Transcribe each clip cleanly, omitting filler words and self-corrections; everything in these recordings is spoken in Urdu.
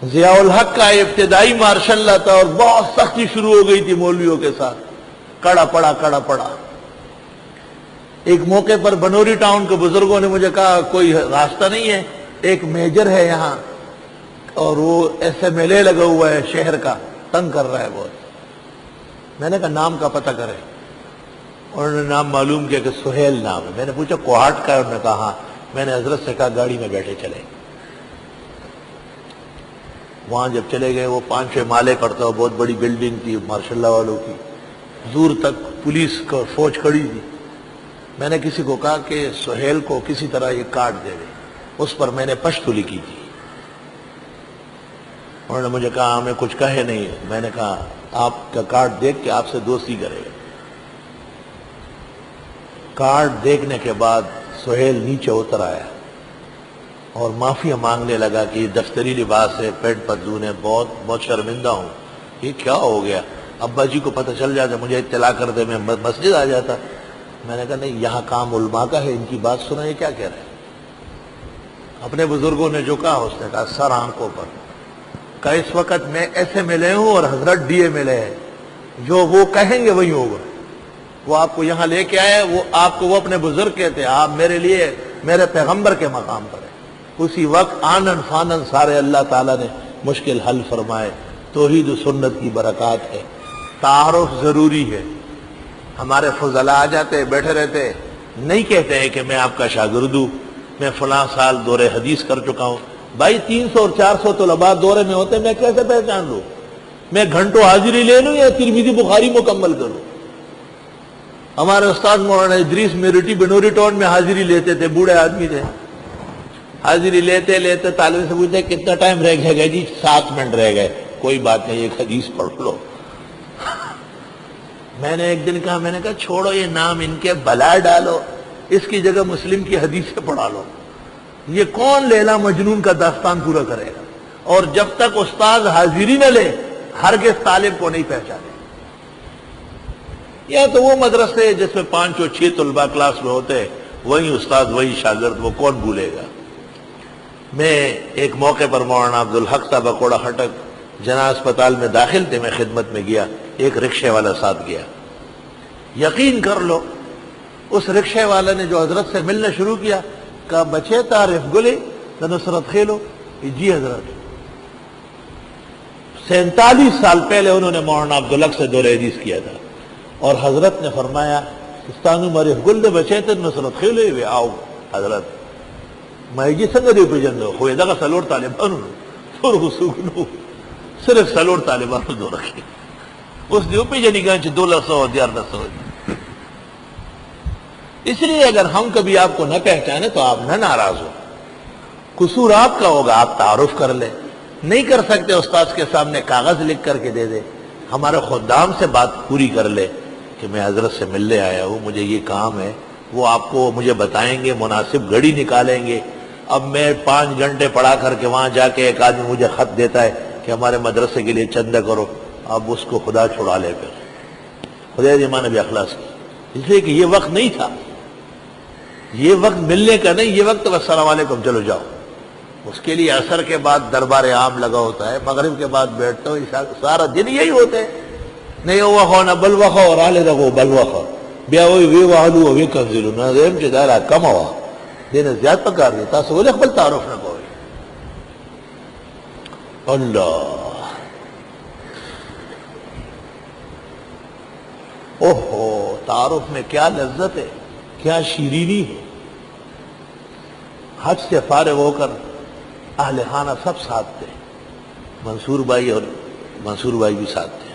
ضیاء الحق کا ابتدائی مارشاء اللہ تھا اور بہت سختی شروع ہو گئی تھی مولویوں کے ساتھ، کڑا پڑا۔ ایک موقع پر بنوری ٹاؤن کے بزرگوں نے مجھے کہا کوئی راستہ نہیں ہے، ایک میجر ہے یہاں اور وہ SMLA لگا ہوا ہے شہر کا، تنگ کر رہا ہے بہت۔ میں نے کہا نام کا پتہ کرے، انہوں نے نام معلوم کیا کہ سہیل نام ہے۔ میں نے پوچھا کوہاٹ کا ہے؟ انہوں نے کہا ہاں۔ میں نے حضرت سے کہا گاڑی میں بیٹھے چلے۔ وہاں جب چلے گئے، وہ 5-6 مالے کرتا، بہت بڑی بلڈنگ تھی ماشاء اللہ والوں کی، دور تک پولیس کو فوج کھڑی تھی۔ میں نے کسی کو کہا کہ سہیل کو کسی طرح یہ کارڈ دے دے، اس پر میں نے پشتو لکھی تھی۔ انہوں نے مجھے کہا ہمیں کچھ کہے نہیں۔ میں نے کہا آپ کا کارڈ دیکھ کے آپ سے دوستی کرے گا۔ کارڈ دیکھنے کے بعد سہیل نیچے اتر آیا اور معافی مانگنے لگا کہ یہ دفتری لباس ہے، پینٹ پتلون ہے، بہت شرمندہ ہوں، یہ کیا ہو گیا؟ ابا جی کو پتہ چل جاتا، مجھے اطلاع کر دے، میں مسجد آ جاتا۔ میں نے کہا نہیں، یہاں کام علماء کا ہے، ان کی بات سنا، یہ کیا کہہ رہے ہیں؟ اپنے بزرگوں نے جو کہا اس نے کہا سر آنکھوں پر، کہ اس وقت میں SMLA ہوں اور حضرت DMLA ہے، جو وہ کہیں گے وہی ہوگا۔ وہ آپ کو یہاں لے کے آئے، وہ آپ کو وہ اپنے بزرگ کہتے ہیں، آپ میرے لیے میرے پیغمبر کے مقام پر ہیں۔ اسی وقت آنن فانن سارے اللہ تعالیٰ نے مشکل حل فرمائے۔ توحید و سنت کی برکات ہے، تعارف ضروری ہے۔ ہمارے فضلاء آ جاتے بیٹھے رہتے، نہیں کہتے ہیں کہ میں آپ کا شاگرد ہوں، میں فلاں سال دورے حدیث کر چکا ہوں۔ بھائی 300 اور 400 طلباء دورے میں ہوتے، میں کیسے پہچان لوں؟ میں گھنٹوں حاضری لے لوں یا ترمذی بخاری مکمل کروں؟ ہمارے استاد مولانا ادریس میرٹی بنوری ٹاؤن میں حاضری لیتے تھے، بوڑھے آدمی تھے، حاضری لیتے طالب سے پوچھتے کتنا ٹائم رہ گیا؟ جی 7 منٹ رہ گئے۔ کوئی بات نہیں، ایک حدیث پڑھ لو۔ میں نے ایک دن کہا چھوڑو یہ نام ان کے، بلا ڈالو، اس کی جگہ مسلم کی حدیثیں پڑھا لو۔ یہ کون لیلا مجنون کا داستان پورا کرے گا؟ اور جب تک استاد حاضری نہ لے ہرگز طالب کو نہیں پہچانے۔ یا تو وہ مدرسے جس میں 5 اور 6 طلباء کلاس میں ہوتے، وہی استاد وہی شاگرد، وہ کون بھولے گا؟ میں ایک موقع پر مولانا عبدالحق صاحب اکوڑا خٹک جناح اسپتال میں داخل تھے، میں خدمت میں گیا، ایک رکشے والا ساتھ گیا۔ یقین کر لو اس رکشے والے نے جو حضرت سے ملنا شروع کیا، کہا بچے تعریف گلی تو نصرت خیلو؟ جی حضرت۔ 47 سال پہلے انہوں نے مولانا عبدالحق سے دور حدیث کیا تھا، اور حضرت نے فرمایا استانو معرف گل دے بچے تو نصرت خیلو وی آؤ حضرت میں جی سنگ دی پجندو خوی دغه سلور طالبانو تور حسوگنو صرف سلور طالبانو دو رکھی اس دیو پجنی گا چھ 1200 دیار 200۔ اس لیے اگر ہم کبھی آپ کو نہ پہچانے تو آپ نہ ناراض ہو، قصور آپ کا ہوگا، آپ تعارف کر لیں۔ نہیں کر سکتے استاذ کے سامنے کاغذ لکھ کر کے دے دے، ہمارے خدام سے بات پوری کر لے کہ میں حضرت سے ملنے آیا ہوں، مجھے یہ کام ہے، وہ آپ کو مجھے بتائیں گے، مناسب گھڑی نکالیں گے۔ اب میں 5 گھنٹے پڑھا کر کے وہاں جا کے ایک آدمی مجھے خط دیتا ہے کہ ہمارے مدرسے کے لیے چندہ کرو، اب اس کو خدا چھڑا لے پھر خدا جمان نبی اخلاص کی، اس لیے کہ یہ وقت نہیں تھا، یہ وقت ملنے کا نہیں، یہ وقت السلام علیکم چلو جاؤ۔ اس کے لیے عصر کے بعد دربار عام لگا ہوتا ہے، مغرب کے بعد بیٹھتا ہوں، سارا دن یہی ہوتے ہیں، نہیں وہ خو نہ بل وخو اور آلے دغو بل وخو بیا وی وی وحلو وی کنزلو نہ دیم چې دارا کم ہوا دین زیاد پکار دی تاسو ولې خپل تعارف نہ کوئ؟ اللہ اوہو، تعارف میں کیا لذت ہے، کیا شیرینی ہے۔ حج سے فارغ ہو کر اہل خانہ سب ساتھ تھے، منصور بھائی اور منصور بھائی بھی ساتھ تھے۔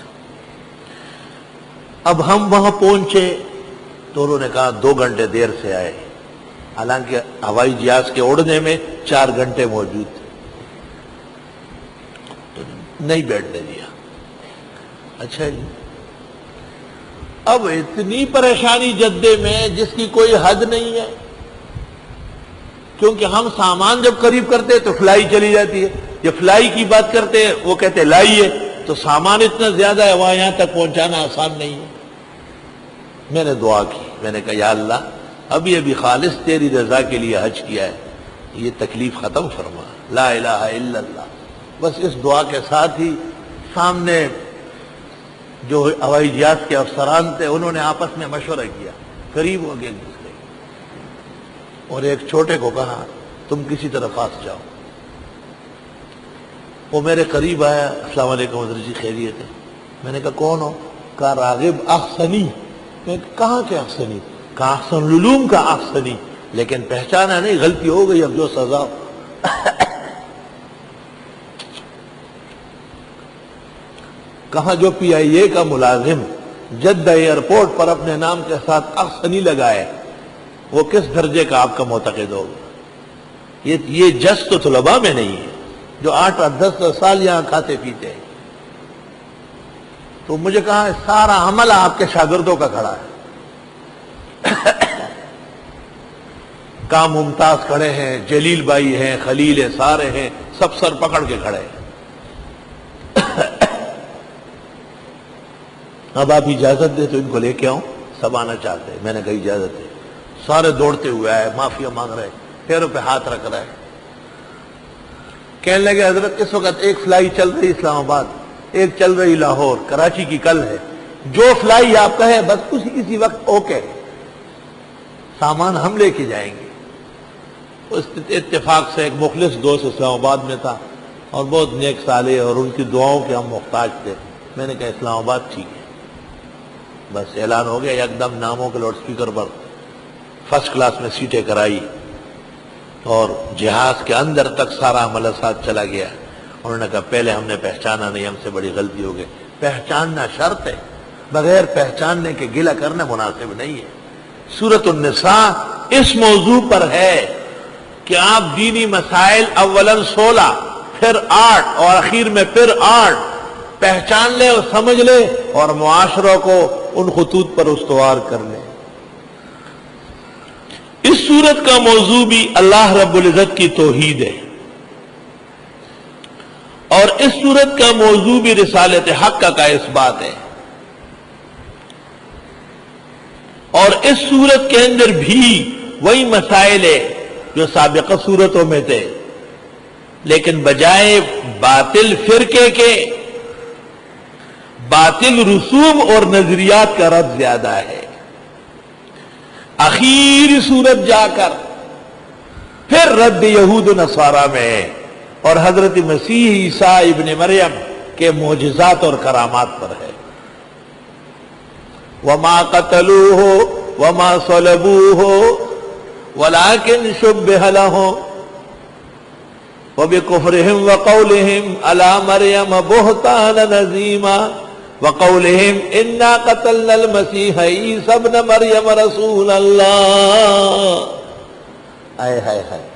اب ہم وہاں پہنچے تو انہوں نے کہا 2 گھنٹے دیر سے آئے، حالانکہ ہوائی جہاز کے اڑنے میں 4 گھنٹے موجود تھے، تو نہیں بیٹھنے دیا۔ اچھا جی، اب اتنی پریشانی جدے میں جس کی کوئی حد نہیں ہے، کیونکہ ہم سامان جب قریب کرتے تو فلائی چلی جاتی ہے، جب فلائی کی بات کرتے وہ کہتے لائیے، تو سامان اتنا زیادہ ہے وہاں یہاں تک پہنچانا آسان نہیں ہے۔ میں نے دعا کی، میں نے کہا یا اللہ ابھی خالص تیری رضا کے لیے حج کیا ہے، یہ تکلیف ختم فرما، لا الہ الا اللہ بس اس دعا کے ساتھ ہی سامنے جو ہوائی جہاز کے افسران تھے انہوں نے آپس میں مشورہ کیا، قریب ہو گئے دوسرے، اور ایک چھوٹے کو کہا تم کسی طرح پاس جاؤ۔ وہ میرے قریب آیا، السلام علیکم حضرت جی خیریت ہے؟ میں نے کہا کون ہو؟ کہا راغب احسنی۔ میں کہاں کے احسنی؟ کہا احسن العلوم کا احسنی، لیکن پہچانا نہیں، غلطی ہو گئی، اب جو سزا ہو۔ کہاں جو پی آئی اے کا ملازم جدہ ایئرپورٹ پر اپنے نام کے ساتھ احسنی لگائے، وہ کس درجے کا آپ کا معتقد ہوگا؟ یہ جس تو طلباء میں نہیں ہے جو 8-10 سال یہاں کھاتے پیتے ہیں۔ تو مجھے کہا سارا عمل آپ کے شاگردوں کا کھڑا ہے۔ کام ممتاز کھڑے ہیں، جلیل بھائی ہیں، خلیل سارے ہیں، سب سر پکڑ کے کھڑے ہیں۔ اب آپ اجازت دیں تو ان کو لے کے آؤں، سب آنا چاہتے ہیں۔ میں نے کہا اجازت ہے۔ سارے دوڑتے ہوئے آئے، معافیا مانگ رہے، پیروں پہ ہاتھ رکھ رہے، کہنے لگے حضرت اس وقت ایک فلائی چل رہی اسلام آباد، ایک چل رہی لاہور، کراچی کی کل ہے، جو فلائی آپ کا ہے بس اسی وقت اوکے، سامان ہم لے کے جائیں گے۔ اس اتفاق سے ایک مخلص دوست اسلام آباد میں تھا اور بہت نیک صالح، اور ان کی دعاؤں کے ہم محتاج تھے۔ میں نے کہا اسلام آباد ٹھیک ہے۔ بس اعلان ہو گیا، ایک دم ناموں کے لاؤڈ سپیکر پر فرسٹ کلاس میں سیٹیں کرائی، اور جہاز کے اندر تک سارا عملہ ساتھ چلا گیا۔ انہوں نے کہا پہلے ہم نے پہچانا نہیں، ہم سے بڑی غلطی ہو گئی۔ پہچاننا شرط ہے، بغیر پہچاننے کے گلہ کرنا مناسب نہیں ہے۔ سورۃ النساء اس موضوع پر ہے کہ آپ دینی مسائل اولاً 16 پھر 8 اور اخیر میں پھر 8 پہچان لیں اور سمجھ لیں، اور معاشروں کو ان خطوط پر استوار کر لیں۔ اس سورت کا موضوع بھی اللہ رب العزت کی توحید ہے، اور اس سورت کا موضوع بھی رسالت حق کا اس بات ہے، اور اس سورت کے اندر بھی وہی مسائل ہے جو سابقہ سورتوں میں تھے، لیکن بجائے باطل فرقے کے باطل رسوم اور نظریات کا رد زیادہ ہے۔ آخری سورت جا کر پھر رد یہود و نصارہ میں ہے، اور حضرت مسیح عیسیٰ ابن مریم کے معجزات اور کرامات پر ہے۔ وما قتلوه وما صلبوه ولكن شبه لهم وبكفرهم وقولهم على مريم بهتانا عظيما وقولهم انا قتلنا المسيح عيسى ابن مريم رسول الله۔ ہائے ہائے ہائے،